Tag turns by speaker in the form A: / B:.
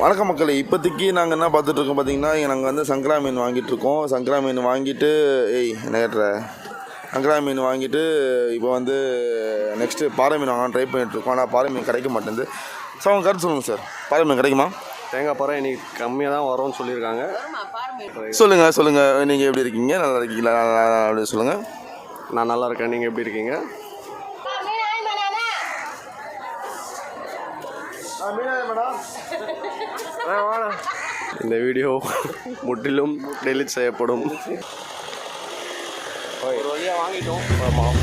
A: வணக்கம் மக்களே, இப்போதைக்கு நாங்கள் என்ன பார்த்துட்ருக்கோம் பார்த்தீங்கன்னா, நாங்கள் வந்து சங்கரா மீன் வாங்கிட்டுருக்கோம். சங்கரா மீன் வாங்கிட்டு என்ன கேட்டுற சங்கரா மீன் வாங்கிட்டு இப்போ வந்து நெக்ஸ்ட்டு பாறை மீன் வாங்க ட்ரை பண்ணிகிட்ருக்கோம். ஆனால் பாறை மீன் கிடைக்க மாட்டேங்குது. ஸோ அவங்க கருத்து சொல்லுங்கள் சார், பாறை மீன் கிடைக்குமா?
B: தேங்காய் பாறை இன்றைக்கி கம்மியாக தான் வரும்னு சொல்லியிருக்காங்க.
A: சொல்லுங்கள் நீங்கள் எப்படி இருக்கீங்க? நல்லா இருக்கீங்களா? அப்படி சொல்லுங்கள்.
B: நான் நல்லா இருக்கேன், நீங்கள் எப்படி இருக்கீங்க? இந்த வீடியோ முற்றிலும் டெலிட் செய்யப்படும். ஒரு வழியாக வாங்கிட்டோம். ஆமாம்.